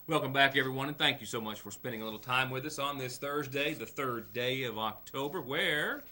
Welcome back, everyone, and thank you so much for spending a little time with us on this Thursday, the third day of October, where,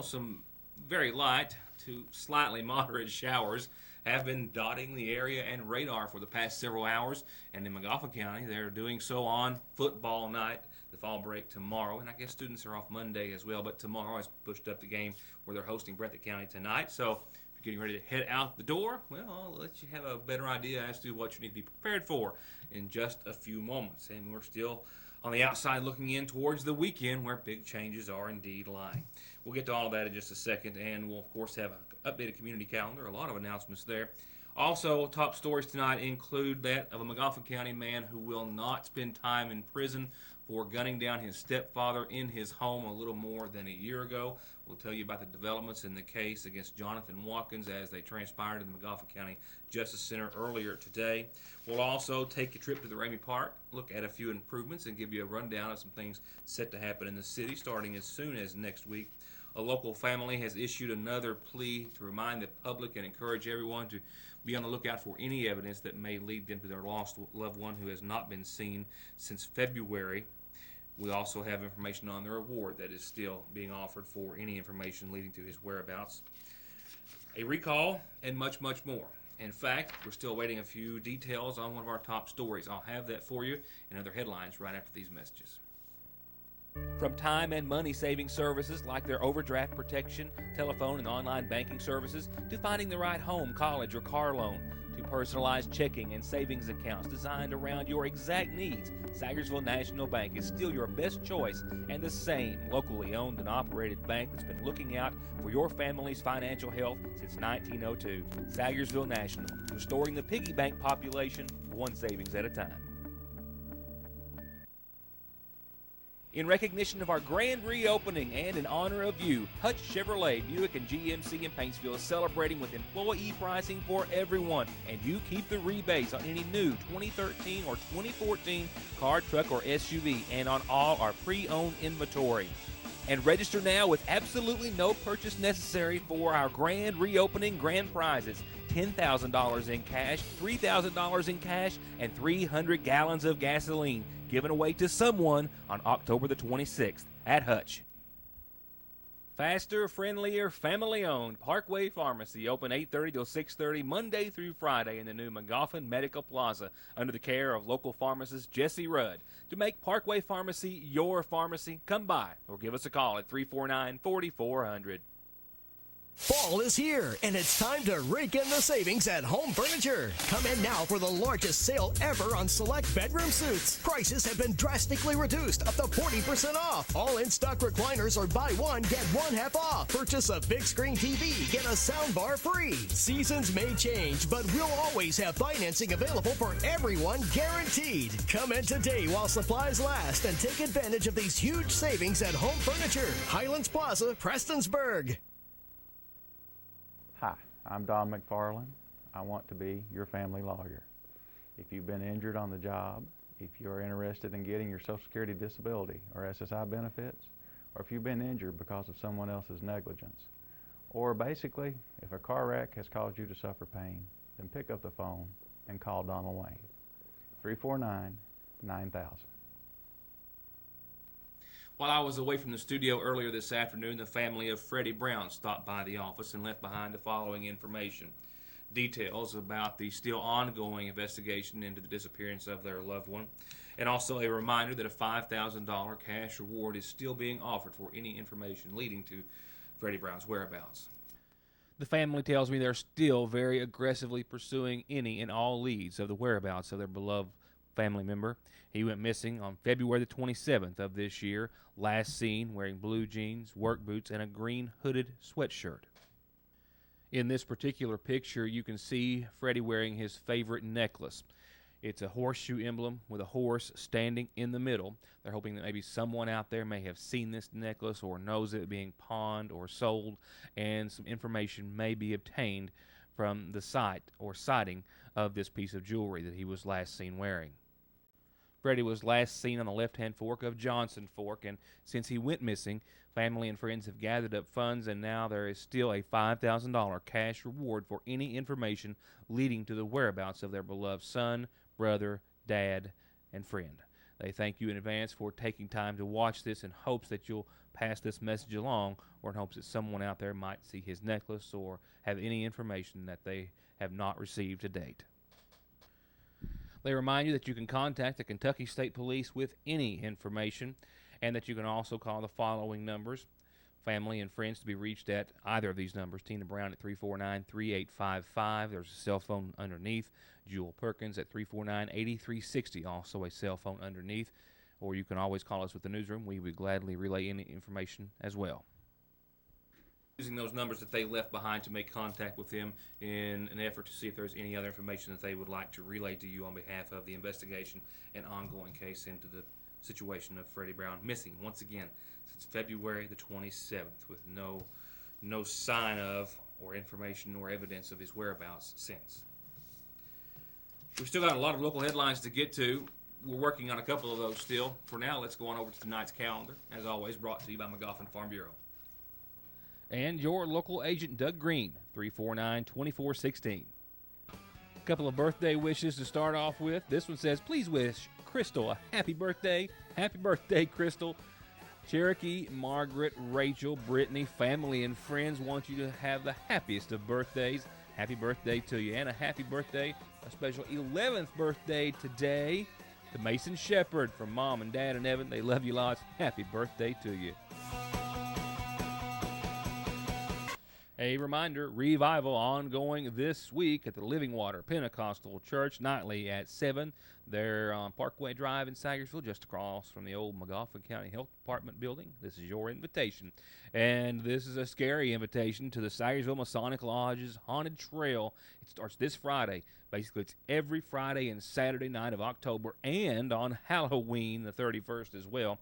some very light to slightly moderate showers have been dotting the area and radar for the past several hours. And in McGoffin County, they're doing so on football night, the fall break tomorrow. And I guess students are off Monday as well, but tomorrow has pushed up the game where they're hosting Breathitt County tonight. So if you're getting ready to head out the door, well, I'll let you have a better idea as to what you need to be prepared for in just a few moments. And we're still on the outside looking in towards the weekend where big changes are indeed lying. We'll get to all of that in just a second, and we'll, of course, have an updated community calendar, a lot of announcements there. Also, top stories tonight include that of a McGoffin County man who will not spend time in prison for gunning down his stepfather in his home a little more than a year ago. We'll tell you about the developments in the case against Jonathan Watkins as they transpired in the McGoffin County Justice Center earlier today. We'll also take a trip to the Ramey Park, look at a few improvements, and give you a rundown of some things set to happen in the city starting as soon as next week. A local family has issued another plea to remind the public and encourage everyone to be on the lookout for any evidence that may lead them to their lost loved one who has not been seen since February. We also have information on their award that is still being offered for any information leading to his whereabouts. A recall and much, much more. In fact, we're still waiting a few details on one of our top stories. I'll have that for you and other headlines right after these messages. From time and money saving services like their overdraft protection, telephone and online banking services, to finding the right home, college, or car loan, to personalized checking and savings accounts designed around your exact needs, Sagersville National Bank is still your best choice and the same locally owned and operated bank that's been looking out for your family's financial health since 1902. Sagersville National, restoring the piggy bank population one savings at a time. In recognition of our grand reopening and in honor of you, Hutch Chevrolet, Buick, and GMC in Paintsville is celebrating with employee pricing for everyone, and you keep the rebates on any new 2013 or 2014 car, truck, or SUV, and on all our pre-owned inventory. And register now with absolutely no purchase necessary for our grand reopening grand prizes. $10,000 in cash, $3,000 in cash, and 300 gallons of gasoline given away to someone on October the 26th at Hutch. Faster, friendlier, family-owned Parkway Pharmacy, open 8:30 till 6:30 Monday through Friday in the new McGoffin Medical Plaza under the care of local pharmacist Jesse Rudd. To make Parkway Pharmacy your pharmacy, come by or give us a call at 349-4400. Fall is here, and it's time to rake in the savings at Home Furniture. Come in now for the largest sale ever on select bedroom suites. Prices have been drastically reduced, up to 40% off. All in-stock recliners are buy one, get one half off. Purchase a big screen TV, get a sound bar free. Seasons may change, but we'll always have financing available for everyone, guaranteed. Come in today while supplies last and take advantage of these huge savings at Home Furniture, Highlands Plaza, Prestonsburg. Hi, I'm Don McFarland. I want to be your family lawyer. If you've been injured on the job, if you're interested in getting your Social Security disability or SSI benefits, or if you've been injured because of someone else's negligence, or basically, if a car wreck has caused you to suffer pain, then pick up the phone and call Donald Wayne, 349-9000. While I was away from the studio earlier this afternoon, the family of Freddie Brown stopped by the office and left behind the following information. Details about the still ongoing investigation into the disappearance of their loved one, and also a reminder that a $5,000 cash reward is still being offered for any information leading to Freddie Brown's whereabouts. The family tells me they're still very aggressively pursuing any and all leads of the whereabouts of their beloved family member. He went missing on February the 27th of this year, last seen wearing blue jeans, work boots, and a green hooded sweatshirt. In this particular picture, you can see Freddie wearing his favorite necklace. It's a horseshoe emblem with a horse standing in the middle. They're hoping that maybe someone out there may have seen this necklace or knows it being pawned or sold, and some information may be obtained from the site or sighting of this piece of jewelry that he was last seen wearing. Freddie was last seen on the left-hand fork of Johnson Fork, and since he went missing, family and friends have gathered up funds, and now there is still a $5,000 cash reward for any information leading to the whereabouts of their beloved son, brother, dad, and friend. They thank you in advance for taking time to watch this in hopes that you'll pass this message along, or in hopes that someone out there might see his necklace or have any information that they have not received to date. They remind you that you can contact the Kentucky State Police with any information, and that you can also call the following numbers. Family and friends to be reached at either of these numbers. Tina Brown at 349-3855. There's a cell phone underneath. Jewel Perkins at 349-8360. Also a cell phone underneath. Or you can always call us with the newsroom. We would gladly relay any information as well. Using those numbers that they left behind to make contact with them in an effort to see if there's any other information that they would like to relay to you on behalf of the investigation and ongoing case into the situation of Freddie Brown missing once again since February the 27th, with no sign of or information or evidence of his whereabouts since. We've still got a lot of local headlines to get to. We're working on a couple of those still. For now, let's go on over to tonight's calendar, as always brought to you by McGoffin Farm Bureau. And your local agent, Doug Green, 349-2416. A couple of birthday wishes to start off with. This one says, please wish Crystal a happy birthday. Happy birthday, Crystal. Cherokee, Margaret, Rachel, Brittany, family, and friends want you to have the happiest of birthdays. Happy birthday to you. And a happy birthday, a special 11th birthday today to Mason Shepard from Mom and Dad and Evan. They love you lots. Happy birthday to you. A reminder, revival ongoing this week at the Living Water Pentecostal Church nightly at 7. They're on Parkway Drive in Sagersville, just across from the old McGoffin County Health Department building. This is your invitation. And this is a scary invitation to the Sagersville Masonic Lodge's Haunted Trail. It starts this Friday. Basically, it's every Friday and Saturday night of October, and on Halloween, the 31st as well.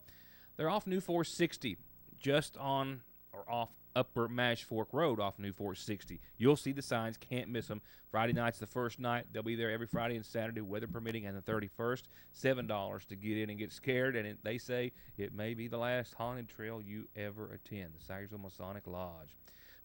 They're off New 460, just on or off Upper Mash Fork Road off New 460. You'll see the signs, can't miss them. Friday night's the first night. They'll be there every Friday and Saturday, weather permitting, and the 31st. $7 to get in and get scared, and they say it may be the last haunted trail you ever attend, the Sagersville Masonic Lodge.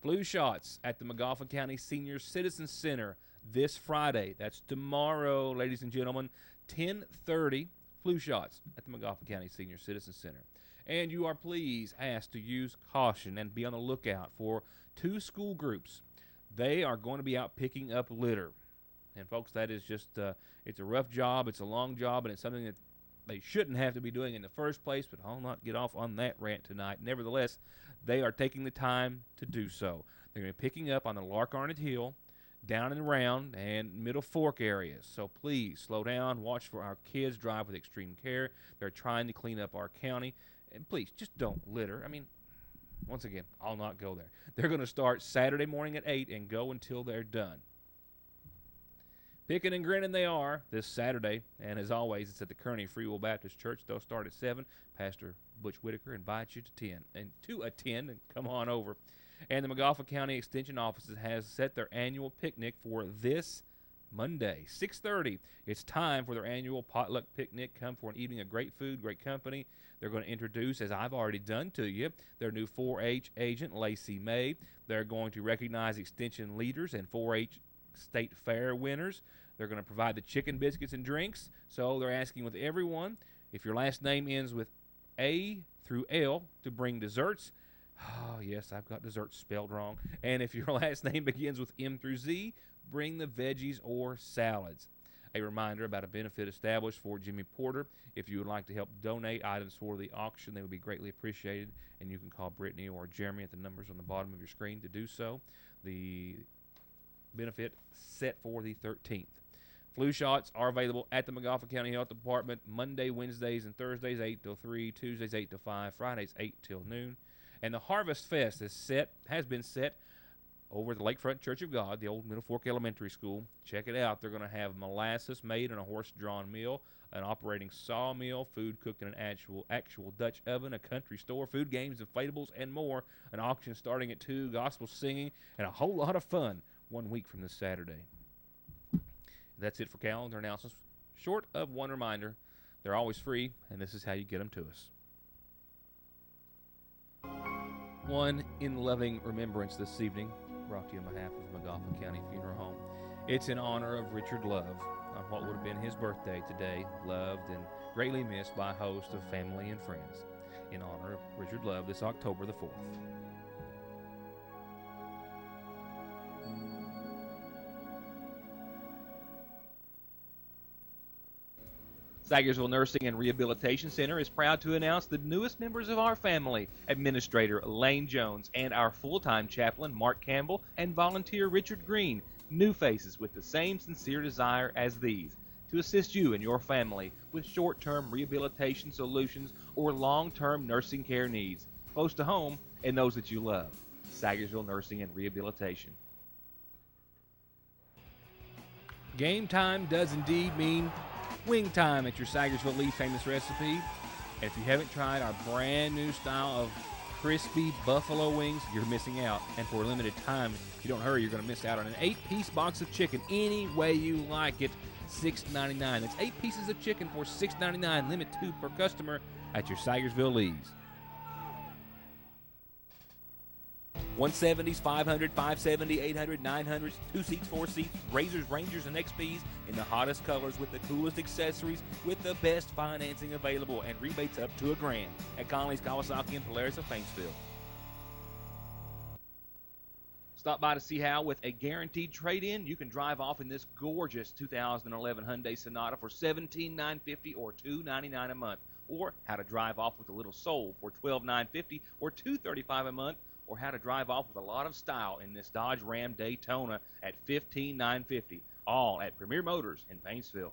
Flu shots at the McGoffin County Senior Citizen Center this Friday. That's tomorrow, ladies and gentlemen, 10:30. Flu shots at the McGoffin County Senior Citizen Center. And you are please asked to use caution and be on the lookout for 2 school groups. They are going to be out picking up litter. And folks, that is just, it's a rough job, it's a long job, and it's something that they shouldn't have to be doing in the first place, but I'll not get off on that rant tonight. Nevertheless, they are taking the time to do so. They're going to be picking up on the Lark Arnott Hill, down and around, and Middle Fork areas. So please slow down, watch for our kids, drive with extreme care. They're trying to clean up our county. And please, just don't litter. I mean, once again, I'll not go there. They're going to start Saturday morning at 8 and go until they're done. Picking and grinning they are this Saturday. And as always, it's at the Kearney Free Will Baptist Church. They'll start at 7. Pastor Butch Whitaker invites you to attend and come on over. And the McGoffin County Extension Offices has set their annual picnic for this Monday, 6:30. It's time for their annual potluck picnic. Come for an evening of great food, great company. They're going to introduce, as I've already done to you, their new 4-H agent, Lacey May. They're going to recognize extension leaders and 4-H state fair winners. They're going to provide the chicken biscuits and drinks. So they're asking with everyone, if your last name ends with A through L, to bring desserts. Oh, yes, I've got desserts spelled wrong. And if your last name begins with M through Z, bring the veggies or salads. A reminder about a benefit established for Jimmy Porter. If you would like to help donate items for the auction, they would be greatly appreciated. And you can call Brittany or Jeremy at the numbers on the bottom of your screen to do so. The benefit set for the 13th. Flu shots are available at the McGoffin County Health Department Monday, Wednesdays, and Thursdays 8 till 3, Tuesdays 8 till 5, Fridays 8 till noon. And the Harvest Fest has been set over at the Lakefront Church of God, the old Middle Fork Elementary School. Check it out. They're going to have molasses made in a horse-drawn mill, an operating sawmill, food cooked in an actual Dutch oven, a country store, food games, inflatables, and more. An auction starting at 2, gospel singing, and a whole lot of fun 1 week from this Saturday. That's it for calendar announcements. Short of one reminder, they're always free, and this is how you get them to us. One in loving remembrance this evening, brought to you on behalf of the McGoffin County Funeral Home. It's in honor of Richard Love on what would have been his birthday today. Loved and greatly missed by a host of family and friends. In honor of Richard Love this October the 4th. Sagersville Nursing and Rehabilitation Center is proud to announce the newest members of our family, Administrator Lane Jones and our full-time chaplain Mark Campbell and volunteer Richard Green, new faces with the same sincere desire as these, to assist you and your family with short-term rehabilitation solutions or long-term nursing care needs, close to home and those that you love. Sagersville Nursing and Rehabilitation. Game time does indeed mean wing time at your Sagersville Lee famous recipe. And if you haven't tried our brand new style of crispy buffalo wings, you're missing out. And for a limited time, if you don't hurry, you're going to miss out on an 8-piece box of chicken any way you like it. $6.99. That's 8 pieces of chicken for $6.99. Limit 2 per customer at your Sagersville Lee's. 170s, 500, 570, 800, 900s, 2 seats, 4 seats, Razors, Rangers, and XPs in the hottest colors with the coolest accessories with the best financing available and rebates up to $1,000 at Connelly's, Kawasaki, and Polaris of Paintsville. Stop by to see how, with a guaranteed trade-in, you can drive off in this gorgeous 2011 Hyundai Sonata for $17,950 or $299 a month, or how to drive off with a little soul for $12,950 or $235 a month, or how to drive off with a lot of style in this Dodge Ram Daytona at $15,950, all at Premier Motors in Paintsville.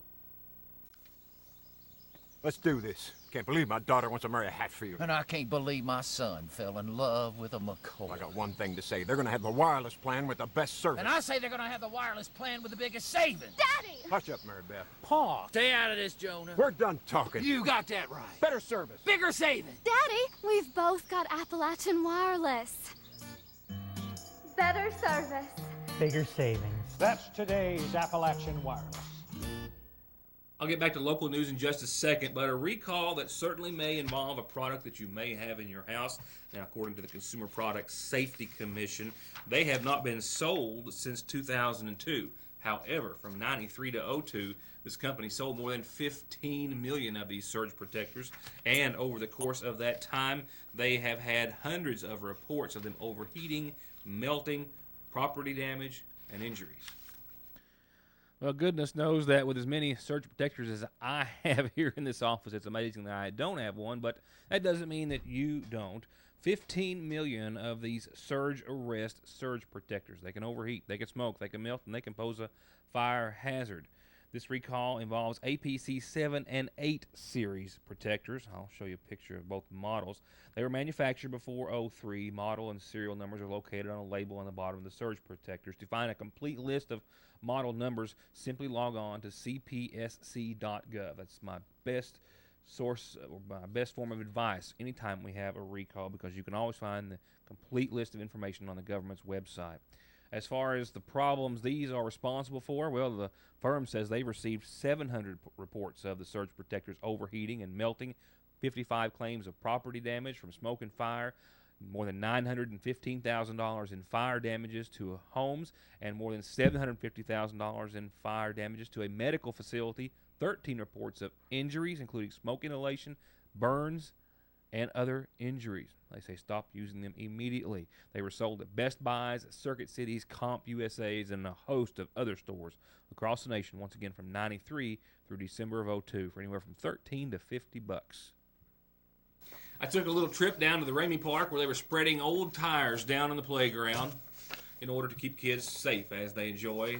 Let's do this. Can't believe my daughter wants to marry a Hatfield. And I can't believe my son fell in love with a McCoy. I got one thing to say. They're going to have the wireless plan with the best service. And I say they're going to have the wireless plan with the biggest savings. Daddy! Hush up, Mary Beth. Pa, stay out of this, Jonah. We're done talking. You got that right. Better service. Bigger savings. Daddy, we've both got Appalachian Wireless. Better service. Bigger savings. That's today's Appalachian Wireless. I'll get back to local news in just a second, but a recall that certainly may involve a product that you may have in your house. Now, according to the Consumer Product Safety Commission, they have not been sold since 2002. However, from 93 to 02, this company sold more than 15 million of these surge protectors, and over the course of that time, they have had hundreds of reports of them overheating, melting, property damage, and injuries. Well, goodness knows that with as many surge protectors as I have here in this office, it's amazing that I don't have one, but that doesn't mean that you don't. 15 million of these surge arrest surge protectors. They can overheat, they can smoke, they can melt, and they can pose a fire hazard. This recall involves APC 7 and 8 series protectors. I'll show you a picture of both models. They were manufactured before 03. Model and serial numbers are located on a label on the bottom of the surge protectors. To find a complete list of model numbers, simply log on to cpsc.gov. That's my best source, or my best form of advice anytime we have a recall, because you can always find the complete list of information on the government's website. As far as the problems these are responsible for, well, the firm says they've received 700 reports of the surge protectors overheating and melting, 55 claims of property damage from smoke and fire, more than $915,000 in fire damages to homes, and more than $750,000 in fire damages to a medical facility, 13 reports of injuries, including smoke inhalation, burns, and other injuries. They say stop using them immediately. They were sold at Best Buys, Circuit Cities, Comp USA's, and a host of other stores across the nation, once again from 93 through December of 02, for anywhere from $13 to $50. I took a little trip down to the Ramey Park where they were spreading old tires down on the playground in order to keep kids safe as they enjoy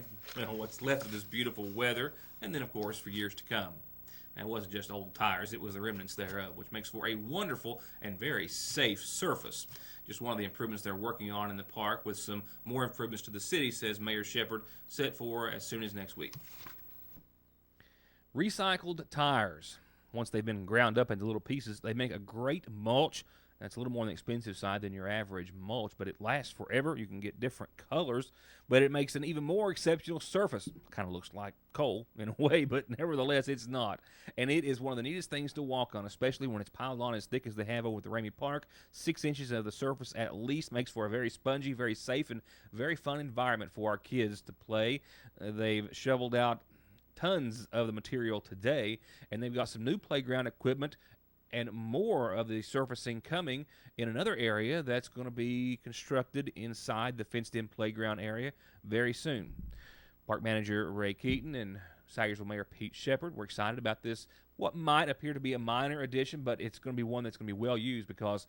what's left of this beautiful weather, and then, of course, for years to come. And it wasn't just old tires, it was the remnants thereof, which makes for a wonderful and very safe surface. Just one of the improvements they're working on in the park, with some more improvements to the city, says Mayor Shepard, set for as soon as next week. Recycled tires. Once they've been ground up into little pieces, they make a great mulch. That's a little more on the expensive side than your average mulch, but it lasts forever. You can get different colors, but it makes an even more exceptional surface. Kind of looks like coal in a way, but nevertheless, it's not. And it is one of the neatest things to walk on, especially when it's piled on as thick as they have over at the Ramey Park. 6 inches of the surface at least makes for a very spongy, very safe, and very fun environment for our kids to play. They've shoveled out tons of the material today, and they've got some new playground equipment and more of the surfacing coming in another area that's going to be constructed inside the fenced-in playground area very soon. Park Manager Ray Keaton and Sayersville Mayor Pete Shepard were excited about this, what might appear to be a minor addition, but it's going to be one that's going to be well used because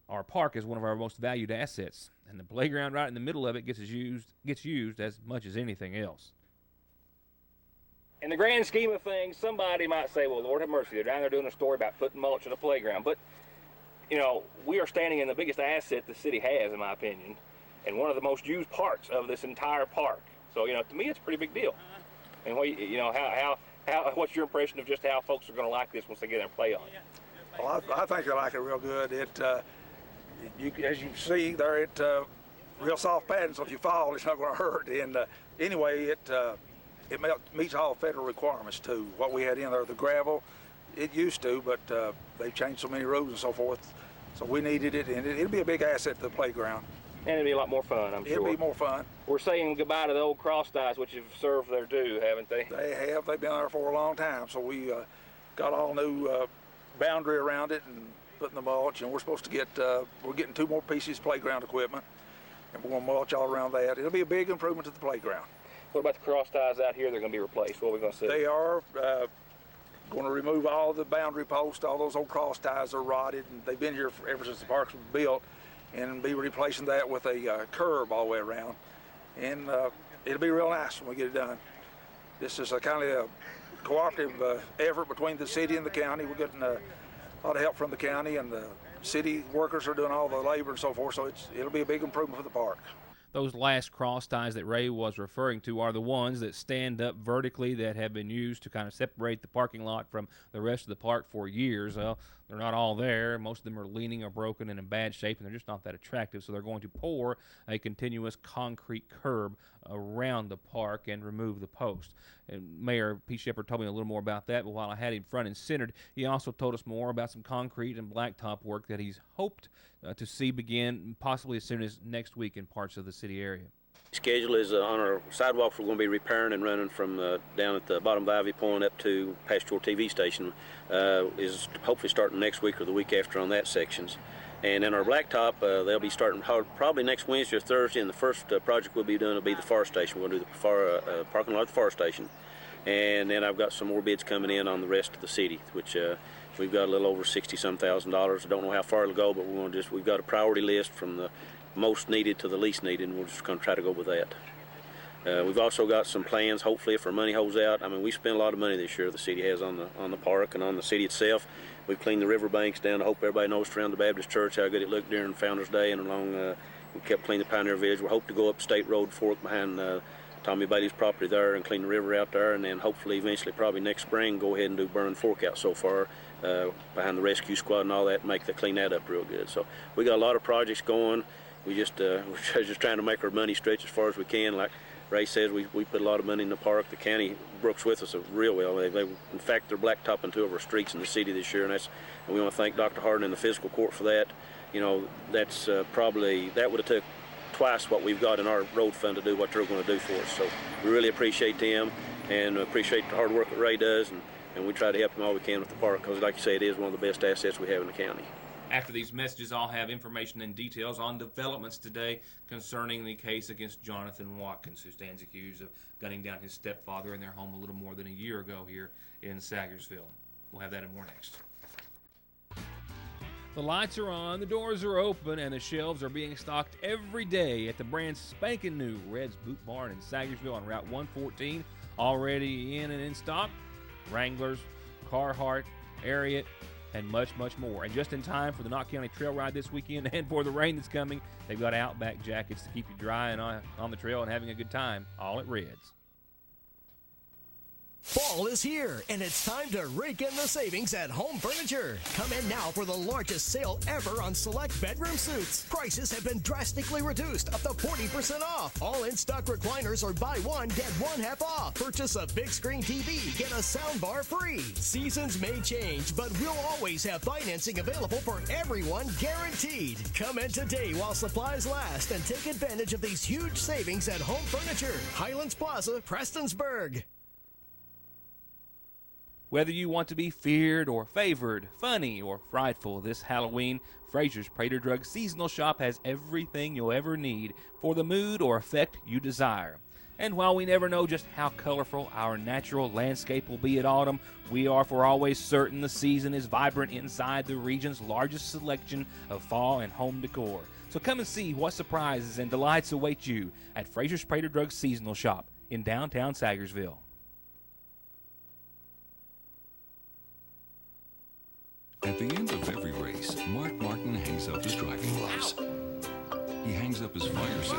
our park is one of our most valued assets, and the playground right in the middle of it gets used as much as anything else. In the grand scheme of things, somebody might say, well, Lord have mercy, they're down there doing a story about putting mulch in a playground. But, you know, we are standing in the biggest asset the city has, in my opinion, and one of the most used parts of this entire park. So, you know, to me, it's a pretty big deal. And, you know, what's your impression of just how folks are going to like this once they get in and play on it? Well, I think they like it real good. As you see, they're at real soft padding, so if you fall, it's not going to hurt. And anyway, it meets all federal requirements too. What we had in there, the gravel, it used to, but they've changed so many rules and so forth. So we needed it, and it'll be a big asset to the playground. And it'll be a lot more fun, I'm sure. It'll be more fun. We're saying goodbye to the old cross ties, which have served their due, haven't they? They have. They've been there for a long time. So we got all new boundary around it and putting the mulch, and we're supposed to get, we're getting 2 more pieces of playground equipment, and we're going to mulch all around that. It'll be a big improvement to the playground. What about the cross ties out here? They're going to be replaced. What are we going to see? They are going to remove all the boundary posts. All those old cross ties are rotted, and they've been here ever since the parks were built, and be replacing that with a curb all the way around. And it'll be real nice when we get it done. This is a kind of a cooperative effort between the city and the county. We're getting a lot of help from the county, and the city workers are doing all the labor and so forth, so it'll be a big improvement for the park. Those last cross ties that Ray was referring to are the ones that stand up vertically that have been used to kind of separate the parking lot from the rest of the park for years. Well, they're not all there. Most of them are leaning or broken and in bad shape, and they're just not that attractive. So they're going to pour a continuous concrete curb around the park and remove the post. And Mayor Pete Shepard told me a little more about that, but while I had him front and centered, he also told us more about some concrete and blacktop work that he's hoped to see begin possibly as soon as next week in parts of the city area. Schedule is on our sidewalks we're going to be repairing and running from down at the bottom of Ivy Point up to past your TV station is hopefully starting next week or the week after on that sections. And in our blacktop, they'll be starting probably next Wednesday or Thursday, and the first project we'll be doing will be the fire station. We'll do the parking lot of the fire station. And then I've got some more bids coming in on the rest of the city, which we've got a little over $60-some thousand. I don't know how far it'll go, but we've got a priority list from the most needed to the least needed, and we're just going to try to go with that. We've also got some plans, hopefully, if our money holds out. I mean, we spent a lot of money this year, the city has, on the park and on the city itself. We've cleaned the river banks down. I hope everybody knows around the Baptist Church how good it looked during Founders Day, and along we kept cleaning the Pioneer Village. We hope to go up State Road Fork behind Tommy Bailey's property there and clean the river out there, and then hopefully eventually probably next spring go ahead and do Burn Fork out so far behind the rescue squad and all that, and clean that up real good. So we got a lot of projects going. We're just trying to make our money stretch as far as we can. Like Ray says, we put a lot of money in the park. The county works with us real well. In fact, they're blacktopping 2 of our streets in the city this year, and we want to thank Dr. Harden and the fiscal court for that. You know, that's probably, that would have took twice what we've got in our road fund to do what they're going to do for us. So we really appreciate them and appreciate the hard work that Ray does, and we try to help him all we can with the park because, like you say, it is one of the best assets we have in the county. After these messages, I'll have information and details on developments today concerning the case against Jonathan Watkins, who stands accused of gunning down his stepfather in their home a little more than a year ago here in Sayersville. We'll have that and more next. The lights are on, the doors are open, and the shelves are being stocked every day at the brand spanking new Red's Boot Barn in Sayersville on Route 114. Already in and in stock, Wranglers, Carhartt, Ariat, and much, much more. And just in time for the Knott County Trail Ride this weekend and for the rain that's coming, they've got Outback jackets to keep you dry and on the trail and having a good time, all at Red's. Fall is here, and it's time to rake in the savings at Home Furniture. Come in now for the largest sale ever on select bedroom suites. Prices have been drastically reduced, up to 40% off. All in-stock recliners are buy one, get one half off. Purchase a big screen TV, get a soundbar free. Seasons may change, but we'll always have financing available for everyone, guaranteed. Come in today while supplies last and take advantage of these huge savings at Home Furniture, Highlands Plaza, Prestonsburg. Whether you want to be feared or favored, funny or frightful, this Halloween, Fraser's Prater Drug Seasonal Shop has everything you'll ever need for the mood or effect you desire. And while we never know just how colorful our natural landscape will be at autumn, we are for always certain the season is vibrant inside the region's largest selection of fall and home decor. So come and see what surprises and delights await you at Fraser's Prater Drug Seasonal Shop in downtown Sagersville. At the end of every race, Mark Martin hangs up his driving gloves. He hangs up his fire suit.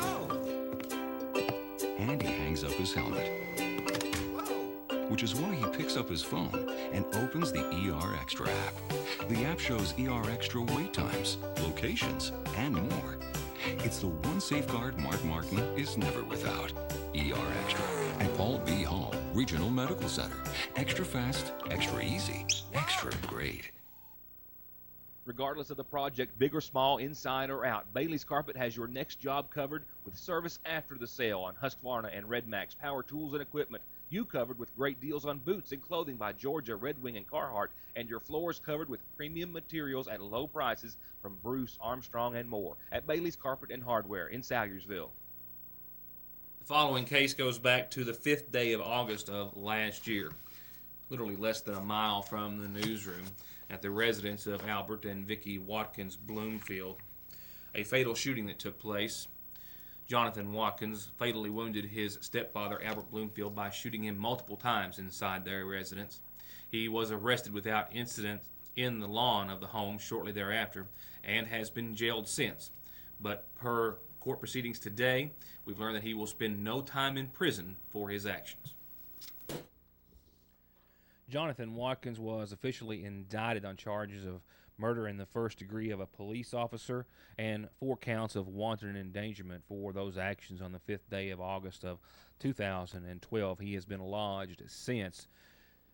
And he hangs up his helmet. Which is why he picks up his phone and opens the ER Extra app. The app shows ER Extra wait times, locations, and more. It's the one safeguard Mark Martin is never without. ER Extra at Paul B. Hall Regional Medical Center. Extra fast, extra easy, extra great. Regardless of the project, big or small, inside or out, Bailey's Carpet has your next job covered with service after the sale on Husqvarna and Red Max power tools and equipment. You covered with great deals on boots and clothing by Georgia, Red Wing, and Carhartt, and your floors covered with premium materials at low prices from Bruce, Armstrong, and more at Bailey's Carpet and Hardware in Salyers.ville. The following case goes back to the 5th day of August of last year, literally less than a mile from the newsroom, at the residence of Albert and Vicki Watkins Bloomfield. A fatal shooting that took place. Jonathan Watkins fatally wounded his stepfather, Albert Bloomfield, by shooting him multiple times inside their residence. He was arrested without incident in the lawn of the home shortly thereafter and has been jailed since. But per court proceedings today, we've learned that he will spend no time in prison for his actions. Jonathan Watkins was officially indicted on charges of murder in the first degree of a police officer and 4 counts of wanton endangerment for those actions on the 5th day of August of 2012. He has been lodged since,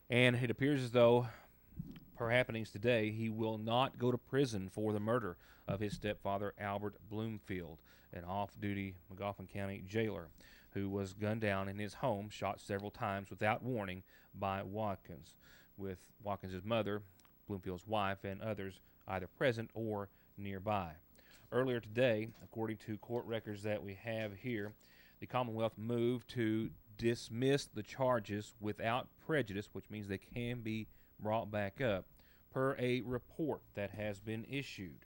and it appears as though, per happenings today, he will not go to prison for the murder of his stepfather, Albert Bloomfield, an off-duty McGoffin County jailer who was gunned down in his home, shot several times without warning by Watkins, with Watkins' mother, Bloomfield's wife, and others either present or nearby. Earlier today, according to court records that we have here, the Commonwealth moved to dismiss the charges without prejudice, which means they can be brought back up, per a report that has been issued.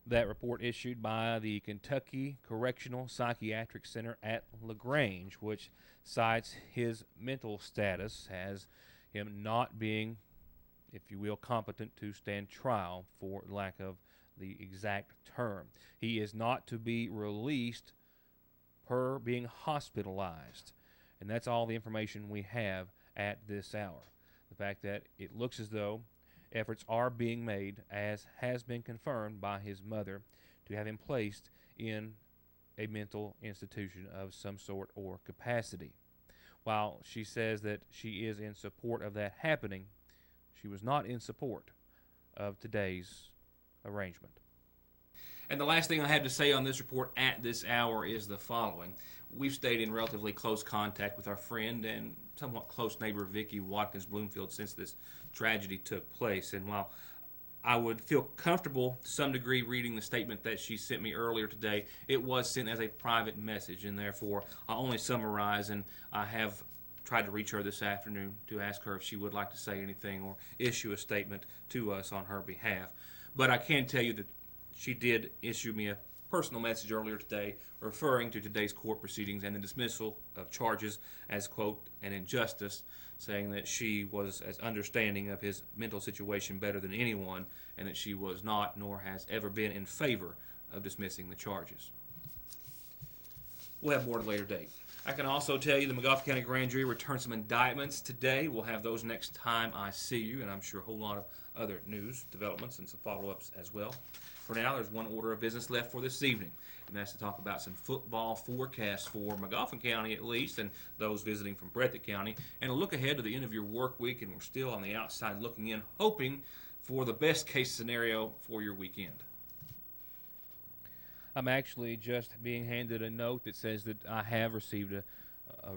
That report issued by the Kentucky Correctional Psychiatric Center at LaGrange, which cites his mental status as him not being, if you will, competent to stand trial, for lack of the exact term. He is not to be released per being hospitalized. And that's all the information we have at this hour. The fact that it looks as though efforts are being made, as has been confirmed by his mother, to have him placed in a mental institution of some sort or capacity. While she says that she is in support of that happening, she was not in support of today's arrangement. And the last thing I have to say on this report at this hour is the following. We've stayed in relatively close contact with our friend and somewhat close neighbor Vicki Watkins Bloomfield since this tragedy took place. And while I would feel comfortable to some degree reading the statement that she sent me earlier today, it was sent as a private message, and therefore I'll only summarize, and I have tried to reach her this afternoon to ask her if she would like to say anything or issue a statement to us on her behalf. But I can tell you that she did issue me a personal message earlier today referring to today's court proceedings and the dismissal of charges as, quote, an injustice, saying that she was as understanding of his mental situation better than anyone, and that she was not nor has ever been in favor of dismissing the charges. We'll have more at a later date. I can also tell you the McGoffin County Grand Jury returned some indictments today. We'll have those next time I see you, and I'm sure a whole lot of other news, developments, and some follow-ups as well. For now, there's one order of business left for this evening, and that's to talk about some football forecasts for McGoffin County at least, and those visiting from Breathitt County, and a look ahead to the end of your work week, and we're still on the outside looking in, hoping for the best case scenario for your weekend. I'm actually just being handed a note that says that I have received a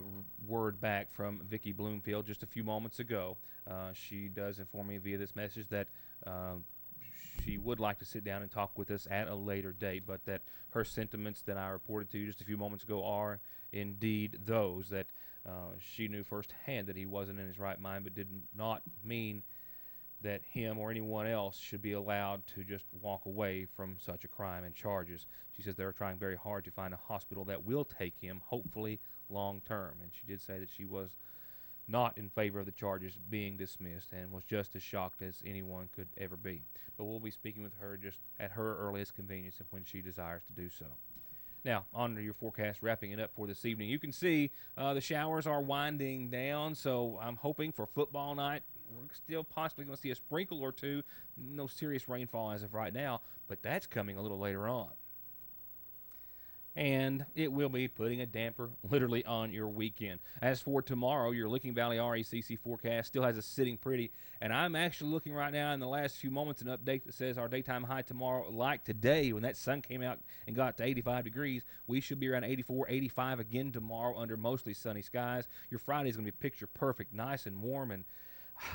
word back from Vicki Bloomfield just a few moments ago. She does inform me via this message that she would like to sit down and talk with us at a later date, but that her sentiments that I reported to you just a few moments ago are indeed those that she knew firsthand that he wasn't in his right mind, but did not mean that him or anyone else should be allowed to just walk away from such a crime and charges. She says they're trying very hard to find a hospital that will take him, hopefully long term. And she did say that she was not in favor of the charges being dismissed and was just as shocked as anyone could ever be. But we'll be speaking with her just at her earliest convenience and when she desires to do so. Now, on to your forecast, wrapping it up for this evening. You can see the showers are winding down, so I'm hoping for football night. We're still possibly going to see a sprinkle or two. No serious rainfall as of right now, but that's coming a little later on. And it will be putting a damper literally on your weekend. As for tomorrow, your Licking Valley RECC forecast still has us sitting pretty. And I'm actually looking right now in the last few moments an update that says our daytime high tomorrow, like today when that sun came out and got to 85 degrees, we should be around 84, 85 again tomorrow under mostly sunny skies. Your Friday is going to be picture perfect, nice and warm and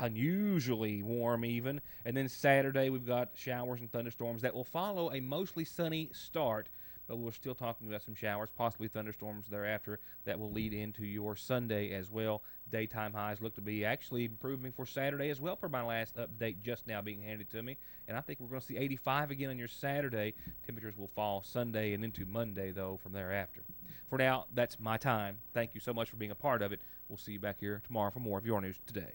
unusually warm even. And then Saturday we've got showers and thunderstorms that will follow a mostly sunny start. But we're still talking about some showers, possibly thunderstorms thereafter that will lead into your Sunday as well. Daytime highs look to be actually improving for Saturday as well per my last update just now being handed to me. And I think we're going to see 85 again on your Saturday. Temperatures will fall Sunday and into Monday, though, from thereafter. For now, that's my time. Thank you so much for being a part of it. We'll see you back here tomorrow for more of your news today.